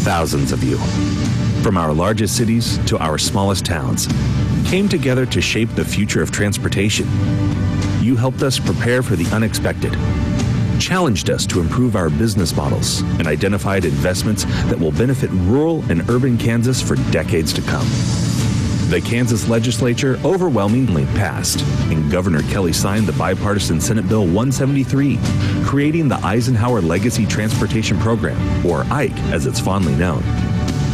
Thousands of you, from our largest cities to our smallest towns, came together to shape the future of transportation. You helped us prepare for the unexpected, challenged us to improve our business models, and identified investments that will benefit rural and urban Kansas for decades to come. The Kansas legislature overwhelmingly passed, and Governor Kelly signed the bipartisan Senate Bill 173, creating the Eisenhower Legacy Transportation Program, or IKE as it's fondly known.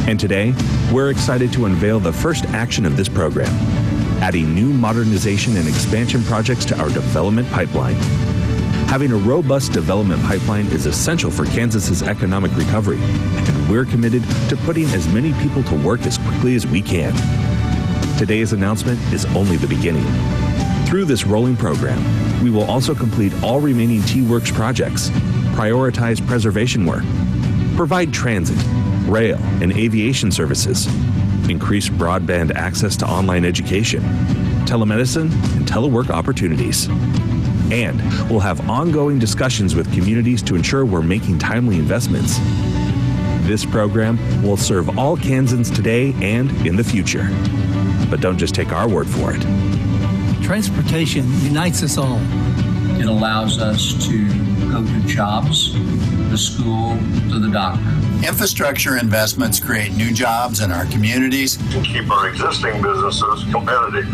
And today, we're excited to unveil the first action of this program, adding new modernization and expansion projects to our development pipeline. Having a robust development pipeline is essential for Kansas's economic recovery, and we're committed to putting as many people to work as quickly as we can. Today's announcement is only the beginning. Through this rolling program, we will also complete all remaining T-Works projects, prioritize preservation work, provide transit, rail, and aviation services, increase broadband access to online education, telemedicine, and telework opportunities. And we'll have ongoing discussions with communities to ensure we're making timely investments. This program will serve all Kansans today and in the future. But don't just take our word for it. Transportation unites us all. It allows us to go to jobs, to school, to the doctor. Infrastructure investments create new jobs in our communities and keep our existing businesses competitive.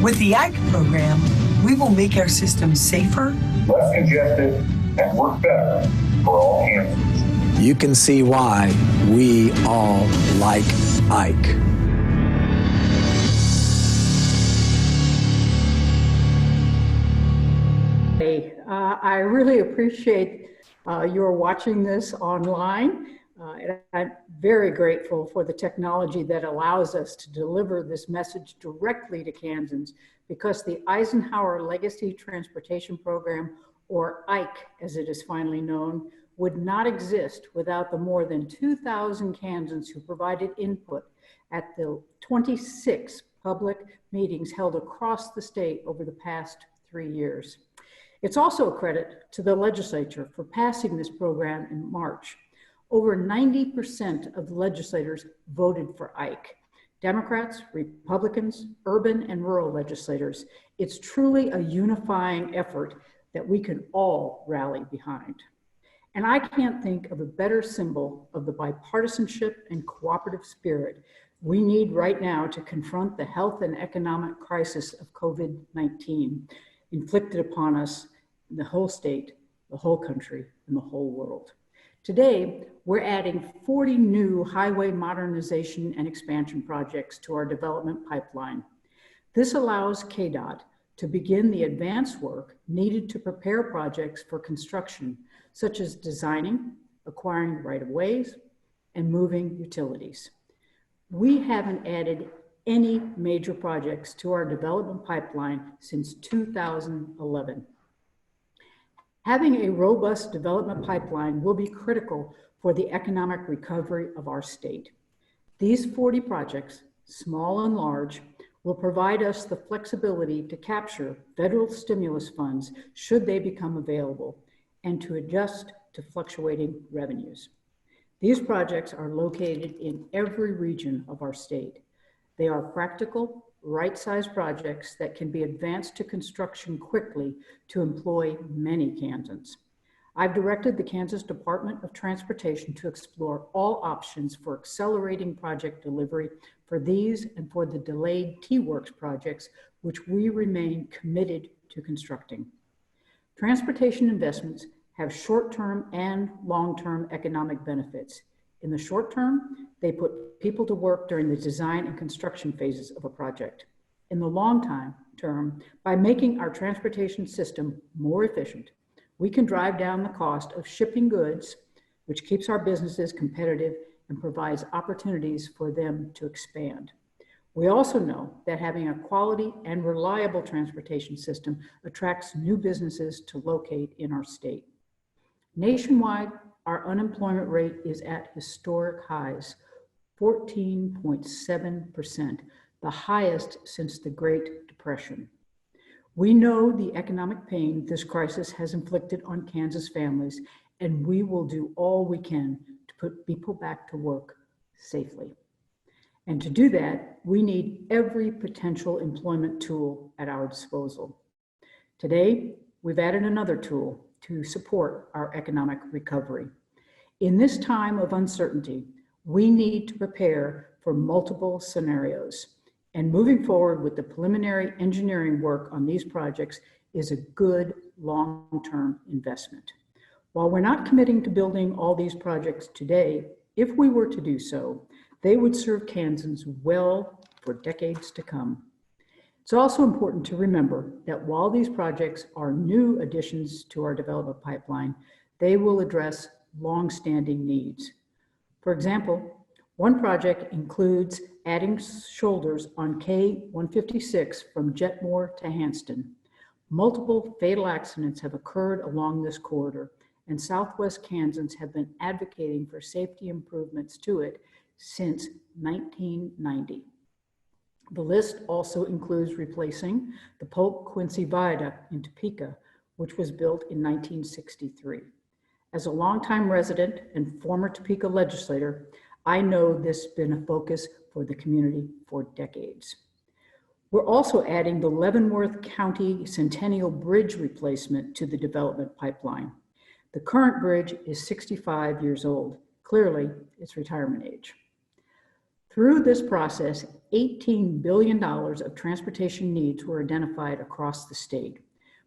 With the IKE program, we will make our system safer, less congested, and work better for all Kansans. You can see why we all like IKE. I really appreciate your watching this online. And I'm very grateful for the technology that allows us to deliver this message directly to Kansans, because the Eisenhower Legacy Transportation Program, or IKE as it is finally known, would not exist without the more than 2,000 Kansans who provided input at the 26 public meetings held across the state over the past 3 years. It's also a credit to the legislature for passing this program in March. Over 90% of the legislators voted for IKE. Democrats, Republicans, urban and rural legislators. It's truly a unifying effort that we can all rally behind. And I can't think of a better symbol of the bipartisanship and cooperative spirit we need right now to confront the health and economic crisis of COVID-19 inflicted upon us in the whole state, the whole country, and the whole world. Today, we're adding 40 new highway modernization and expansion projects to our development pipeline. This allows KDOT to begin the advanced work needed to prepare projects for construction, such as designing, acquiring right-of-ways, and moving utilities. We haven't added any major projects to our development pipeline since 2011. Having a robust development pipeline will be critical for the economic recovery of our state. These 40 projects, small and large, will provide us the flexibility to capture federal stimulus funds should they become available, and to adjust to fluctuating revenues. These projects are located in every region of our state. They are practical, right-sized projects that can be advanced to construction quickly to employ many Kansans. I've directed the Kansas Department of Transportation to explore all options for accelerating project delivery for these and for the delayed T-Works projects, which we remain committed to constructing. Transportation investments have short-term and long-term economic benefits. In the short term, they put people to work during the design and construction phases of a project. In the long term, by making our transportation system more efficient, we can drive down the cost of shipping goods, which keeps our businesses competitive and provides opportunities for them to expand. We also know that having a quality and reliable transportation system attracts new businesses to locate in our state. Nationwide, our unemployment rate is at historic highs, 14.7%, the highest since the Great Depression. We know the economic pain this crisis has inflicted on Kansas families, and we will do all we can to put people back to work safely. And to do that, we need every potential employment tool at our disposal. Today, we've added another tool to support our economic recovery. In this time of uncertainty, we need to prepare for multiple scenarios. And moving forward with the preliminary engineering work on these projects is a good long-term investment. While we're not committing to building all these projects today, if we were to do so, they would serve Kansans well for decades to come. It's also important to remember that while these projects are new additions to our development pipeline, they will address long-standing needs. For example, one project includes adding shoulders on K-156 from Jetmore to Hanston. Multiple fatal accidents have occurred along this corridor, and Southwest Kansans have been advocating for safety improvements to it since 1990. The list also includes replacing the Polk Quincy Viaduct in Topeka, which was built in 1963. As a longtime resident and former Topeka legislator, I know this has been a focus for the community for decades. We're also adding the Leavenworth County Centennial Bridge replacement to the development pipeline. The current bridge is 65 years old. Clearly, it's retirement age. Through this process, $18 billion of transportation needs were identified across the state.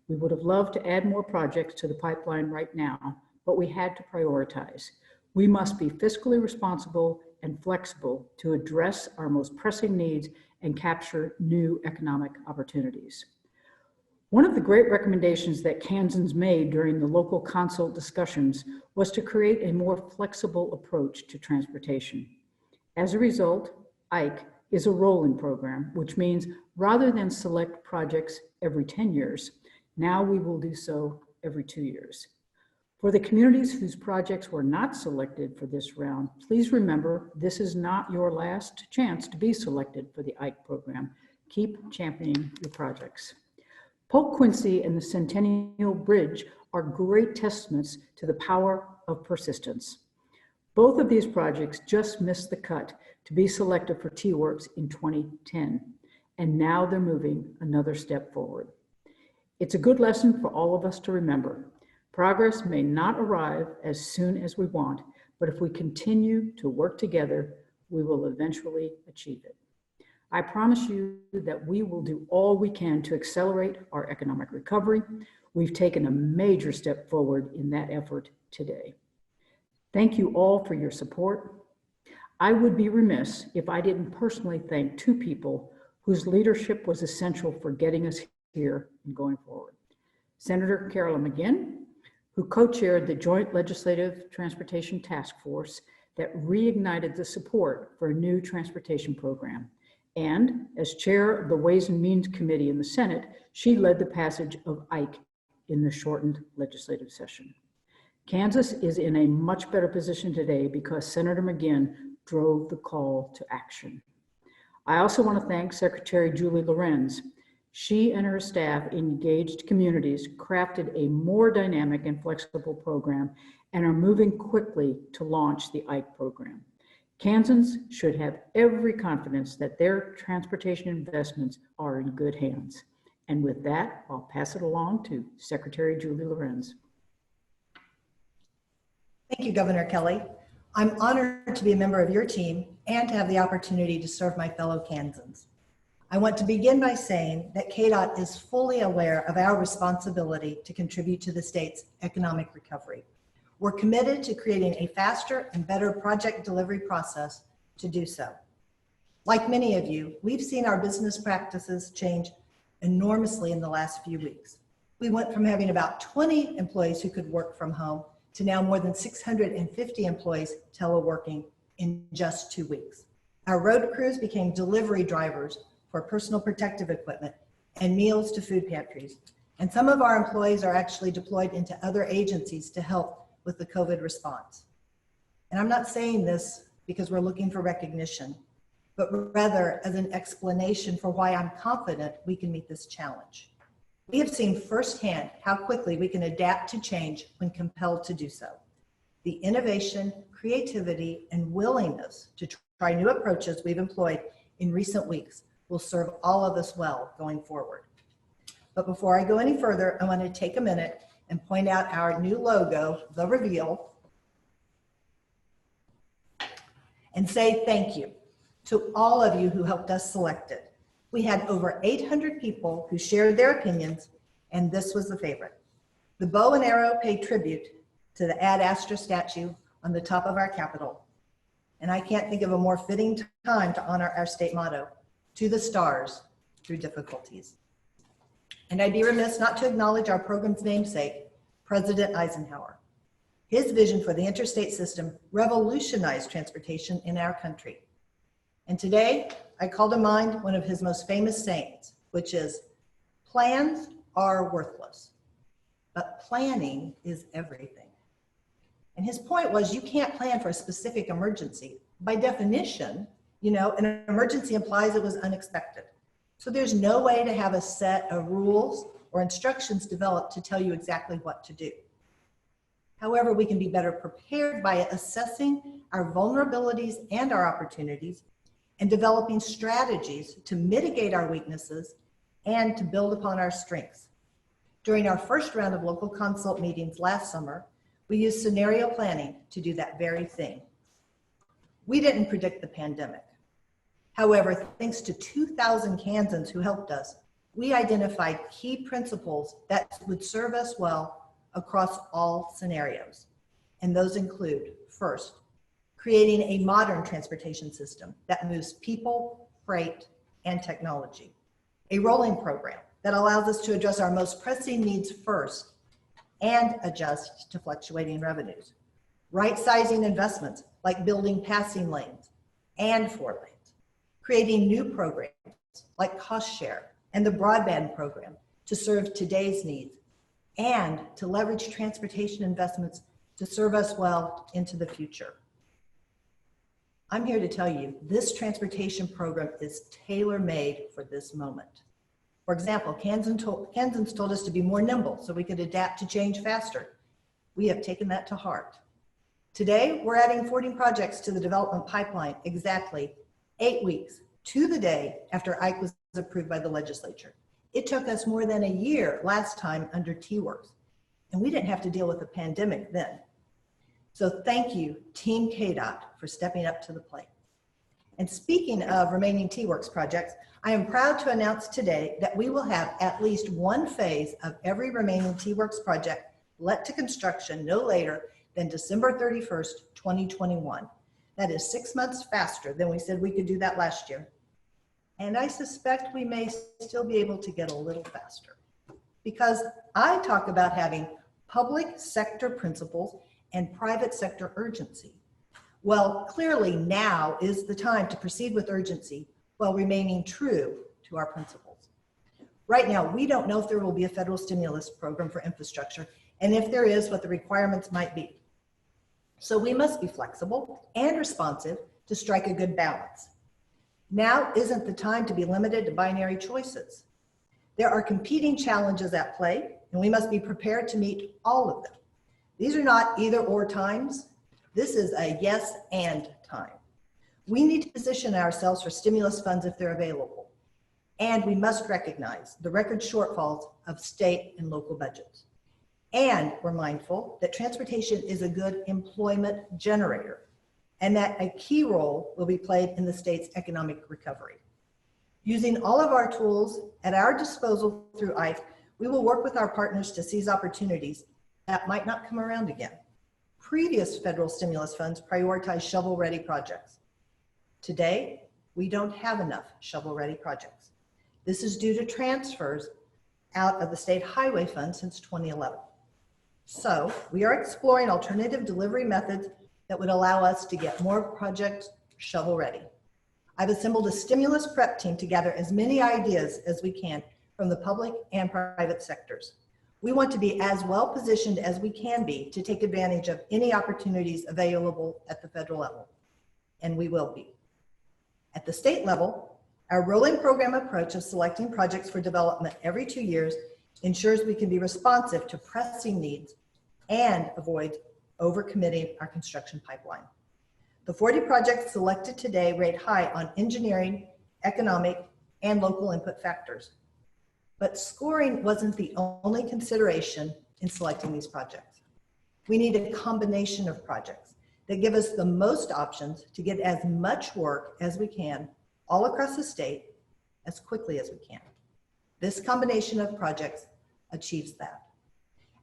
We would have loved to add more projects to the pipeline right now, but we had to prioritize. We must be fiscally responsible and flexible to address our most pressing needs and capture new economic opportunities. One of the great recommendations that Kansans made during the local consult discussions was to create a more flexible approach to transportation. As a result, IKE is a rolling program, which means rather than select projects every 10 years, now we will do so every 2 years. For the communities whose projects were not selected for this round, please remember this is not your last chance to be selected for the IKE program. Keep championing your projects. Polk Quincy and the Centennial Bridge are great testaments to the power of persistence. Both of these projects just missed the cut to be selected for T-Works in 2010, and now they're moving another step forward. It's a good lesson for all of us to remember. Progress may not arrive as soon as we want, but if we continue to work together, we will eventually achieve it. I promise you that we will do all we can to accelerate our economic recovery. We've taken a major step forward in that effort today. Thank you all for your support. I would be remiss if I didn't personally thank two people whose leadership was essential for getting us here and going forward. Senator Carolyn McGinn, who co-chaired the Joint Legislative Transportation Task Force that reignited the support for a new transportation program. And as chair of the Ways and Means Committee in the Senate, she led the passage of IKE in the shortened legislative session. Kansas is in a much better position today because Senator McGinn drove the call to action. I also want to thank Secretary Julie Lorenz. She and her staff engaged communities, crafted a more dynamic and flexible program, and are moving quickly to launch the IKE program. Kansans should have every confidence that their transportation investments are in good hands. And with that, I'll pass it along to Secretary Julie Lorenz. Thank you, Governor Kelly. I'm honored to be a member of your team and to have the opportunity to serve my fellow Kansans. I want to begin by saying that KDOT is fully aware of our responsibility to contribute to the state's economic recovery. We're committed to creating a faster and better project delivery process to do so. Like many of you, we've seen our business practices change enormously in the last few weeks. We went from having about 20 employees who could work from home to now more than 650 employees teleworking in just 2 weeks. Our road crews became delivery drivers for personal protective equipment and meals to food pantries. And some of our employees are actually deployed into other agencies to help with the COVID response. And I'm not saying this because we're looking for recognition, but rather as an explanation for why I'm confident we can meet this challenge. We have seen firsthand how quickly we can adapt to change when compelled to do so. the innovation, creativity, and willingness to try new approaches we've employed in recent weeks will serve all of us well going forward. But before I go any further, I want to take a minute and point out our new logo, the reveal, and say thank you to all of you who helped us select it. We had over 800 people who shared their opinions, and this was the favorite. The bow and arrow paid tribute to the Ad Astra statue on the top of our Capitol. And I can't think of a more fitting time to honor our state motto, to the stars through difficulties. And I'd be remiss not to acknowledge our program's namesake, President Eisenhower. His vision for the interstate system revolutionized transportation in our country. And today, I call to mind one of his most famous sayings, which is, plans are worthless, but planning is everything. And his point was, you can't plan for a specific emergency. By definition, an emergency implies it was unexpected. So there's no way to have a set of rules or instructions developed to tell you exactly what to do. However, we can be better prepared by assessing our vulnerabilities and our opportunities and developing strategies to mitigate our weaknesses and to build upon our strengths. During our first round of local consult meetings last summer, we used scenario planning to do that very thing. We didn't predict the pandemic. However, thanks to 2,000 Kansans who helped us, we identified key principles that would serve us well across all scenarios. And those include, first, creating a modern transportation system that moves people, freight, and technology. A rolling program that allows us to address our most pressing needs first and adjust to fluctuating revenues. Right-sizing investments like building passing lanes and 4 lanes. Creating new programs like cost share and the broadband program to serve today's needs and to leverage transportation investments to serve us well into the future. I'm here to tell you this transportation program is tailor-made for this moment. For example, Kansans told us to be more nimble so we could adapt to change faster. We have taken that to heart. Today, we're adding 40 projects to the development pipeline exactly 8 weeks to the day after IKE was approved by the legislature. It took us more than a year last time under T-Works, and we didn't have to deal with the pandemic then. So thank you, Team KDOT, for stepping up to the plate. And speaking of remaining T-Works projects, I am proud to announce today that we will have at least one phase of every remaining T-Works project let to construction no later than December 31st, 2021. That is 6 months faster than we said we could do that last year. And I suspect we may still be able to get a little faster because I talk about having public sector principles and private sector urgency. Well, clearly now is the time to proceed with urgency while remaining true to our principles. Right now, we don't know if there will be a federal stimulus program for infrastructure, and if there is, what the requirements might be. So we must be flexible and responsive to strike a good balance. Now isn't the time to be limited to binary choices. There are competing challenges at play, and we must be prepared to meet all of them. These are not either or times. This is a yes and time. We need to position ourselves for stimulus funds if they're available. And we must recognize the record shortfalls of state and local budgets. And we're mindful that transportation is a good employment generator and that a key role will be played in the state's economic recovery. Using all of our tools at our disposal through IKE, we will work with our partners to seize opportunities that might not come around again. Previous federal stimulus funds prioritize shovel-ready projects. Today, we don't have enough shovel-ready projects. This is due to transfers out of the state highway fund since 2011. So we are exploring alternative delivery methods that would allow us to get more projects shovel-ready. I've assembled a stimulus prep team to gather as many ideas as we can from the public and private sectors. We want to be as well positioned as we can be to take advantage of any opportunities available at the federal level, and we will be. At the state level, our rolling program approach of selecting projects for development every 2 years ensures we can be responsive to pressing needs and avoid overcommitting our construction pipeline. The 40 projects selected today rate high on engineering, economic, and local input factors. But scoring wasn't the only consideration in selecting these projects. We need a combination of projects that give us the most options to get as much work as we can all across the state as quickly as we can. This combination of projects achieves that.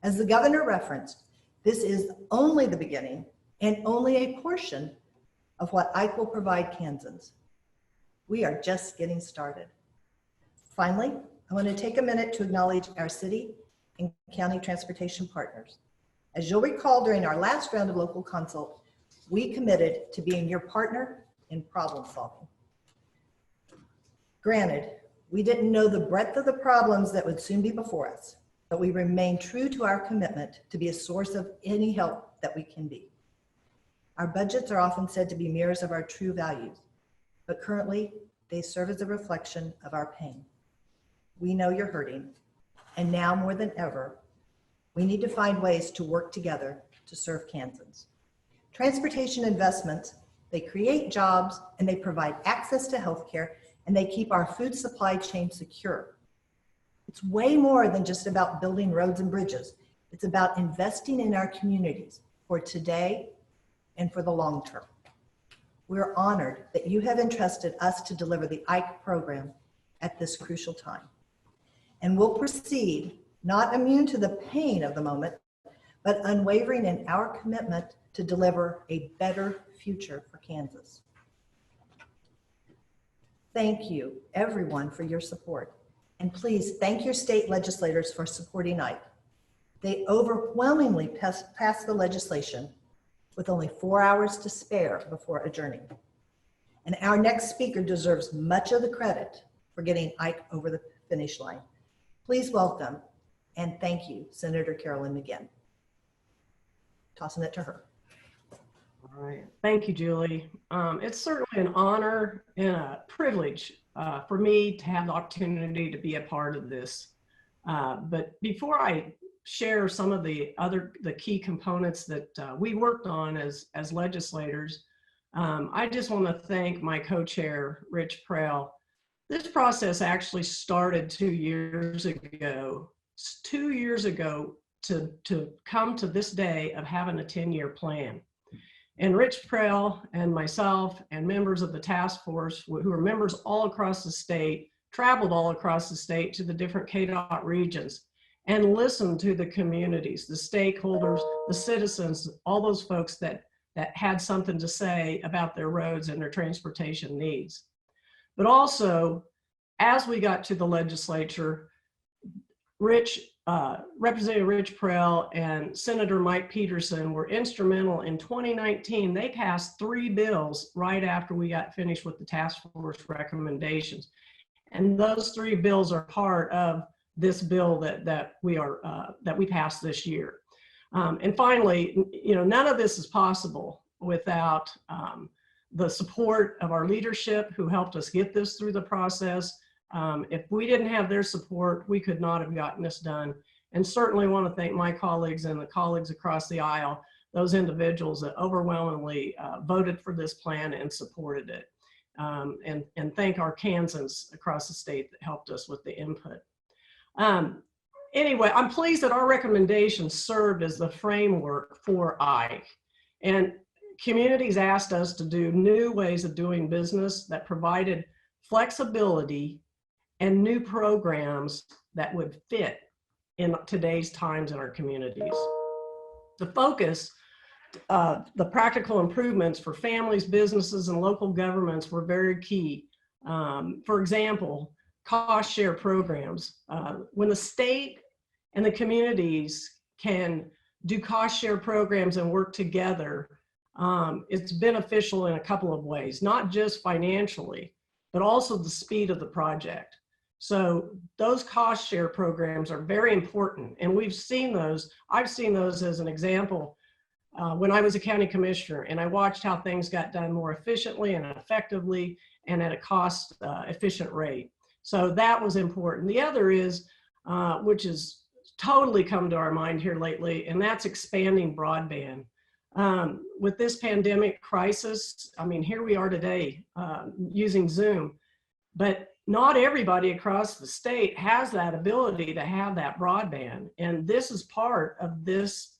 As the governor referenced, this is only the beginning and only a portion of what IKE will provide Kansans. We are just getting started. Finally, I want to take a minute to acknowledge our city and county transportation partners. As you'll recall, during our last round of local consult, we committed to being your partner in problem solving. Granted, we didn't know the breadth of the problems that would soon be before us, but we remain true to our commitment to be a source of any help that we can be. Our budgets are often said to be mirrors of our true values, but currently they serve as a reflection of our pain. We know you're hurting, and now more than ever, we need to find ways to work together to serve Kansans. Transportation investments, they create jobs and they provide access to healthcare and they keep our food supply chain secure. It's way more than just about building roads and bridges. It's about investing in our communities for today and for the long term. We're honored that you have entrusted us to deliver the IKE program at this crucial time. And we'll proceed, not immune to the pain of the moment, but unwavering in our commitment to deliver a better future for Kansas. Thank you, everyone, for your support. And please thank your state legislators for supporting IKE. They overwhelmingly passed the legislation with only 4 hours to spare before adjourning. And our next speaker deserves much of the credit for getting IKE over the finish line. Please welcome and thank you, Senator Carolyn McGinn. Tossing it to her. All right, thank you, Julie. It's certainly an honor and a privilege for me to have the opportunity to be a part of this. But before I share some of the key components that we worked on as legislators, I just want to thank my co-chair, Rich Prell. This process actually started 2 years ago. It's 2 years ago to come to this day of having a 10-year plan. And Rich Prell and myself and members of the task force, who are members all across the state, traveled all across the state to the different KDOT regions and listened to the communities, the stakeholders, the citizens, all those folks that had something to say about their roads and their transportation needs. But also, as we got to the legislature, Representative Rich Prell and Senator Mike Peterson were instrumental in 2019. They passed 3 bills right after we got finished with the task force recommendations. And those 3 bills are part of this bill that we passed this year. And finally, none of this is possible without the support of our leadership who helped us get this through the process. If we didn't have their support, we could not have gotten this done. And certainly want to thank my colleagues and the colleagues across the aisle, those individuals that overwhelmingly voted for this plan and supported it. And thank our Kansans across the state that helped us with the input. Anyway, I'm pleased that our recommendations served as the framework for IKE. And communities asked us to do new ways of doing business that provided flexibility and new programs that would fit in today's times in our communities. The focus, the practical improvements for families, businesses, and local governments were very key. For example, cost share programs. When the state and the communities can do cost share programs and work together, it's beneficial in a couple of ways, not just financially, but also the speed of the project. So those cost share programs are very important, and we've seen those. I've seen those as an example when I was a county commissioner, and I watched how things got done more efficiently and effectively and at a cost efficient rate. So that was important. The other is, which has totally come to our mind here lately, and that's expanding broadband. with this pandemic crisis, I mean, here we are today using Zoom, but not everybody across the state has that ability to have that broadband. And this is part of this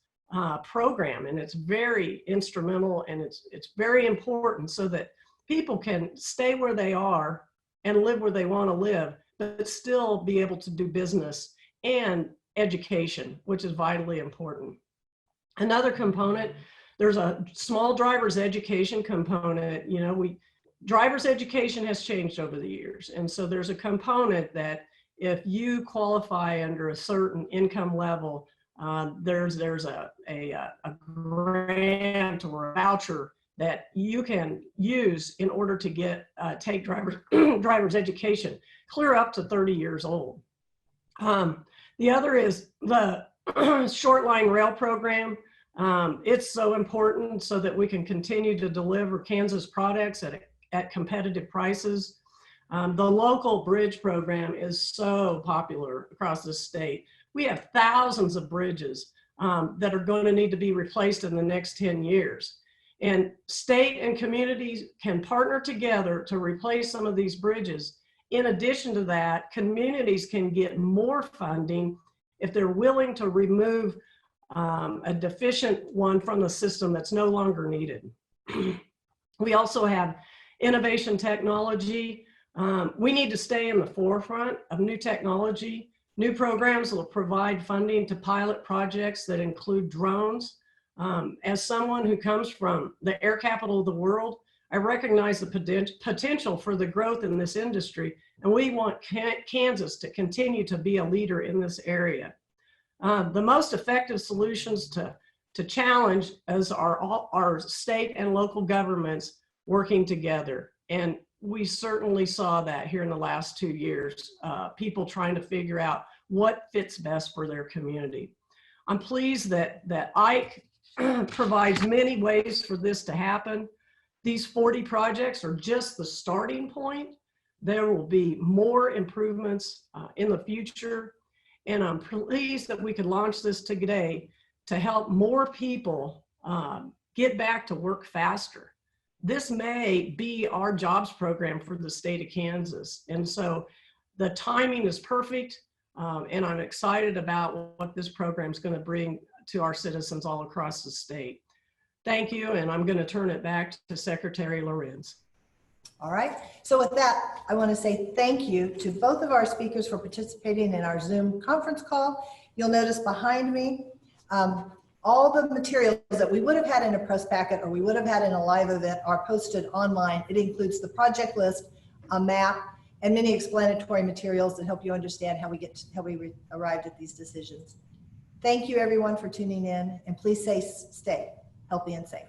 program, and it's very instrumental, and it's very important so that people can stay where they are and live where they want to live, but still be able to do business and education, which is vitally important. Another component, there's a small driver's education component. You know, driver's education has changed over the years. And so there's a component that if you qualify under a certain income level, there's a grant or a voucher that you can use in order to take driver's education, clear up to 30 years old. The other is the short line rail program. It's so important so that we can continue to deliver Kansas products at competitive prices. The local bridge program is so popular across the state. We have thousands of bridges that are going to need to be replaced in the next 10 years. And state and communities can partner together to replace some of these bridges. In addition to that, communities can get more funding if they're willing to remove a deficient one from the system that's no longer needed. We also have innovation technology. We need to stay in the forefront of new technology. New programs will provide funding to pilot projects that include drones. As someone who comes from the air capital of the world, I recognize the potential for the growth in this industry, and we want Kansas to continue to be a leader in this area. The most effective solutions to challenge is our state and local governments working together. And we certainly saw that here in the last 2 years, people trying to figure out what fits best for their community. I'm pleased that IKE provides many ways for this to happen. These 40 projects are just the starting point. There will be more improvements in the future. And I'm pleased that we could launch this today to help more people get back to work faster. This may be our jobs program for the state of Kansas. And so the timing is perfect. And I'm excited about what this program is going to bring to our citizens all across the state. Thank you. And I'm going to turn it back to Secretary Lorenz. All right. So with that, I want to say thank you to both of our speakers for participating in our Zoom conference call. You'll notice behind me, all the materials that we would have had in a press packet or we would have had in a live event are posted online. It includes the project list, a map, and many explanatory materials that help you understand how we arrived at these decisions. Thank you everyone for tuning in, and please stay healthy and safe.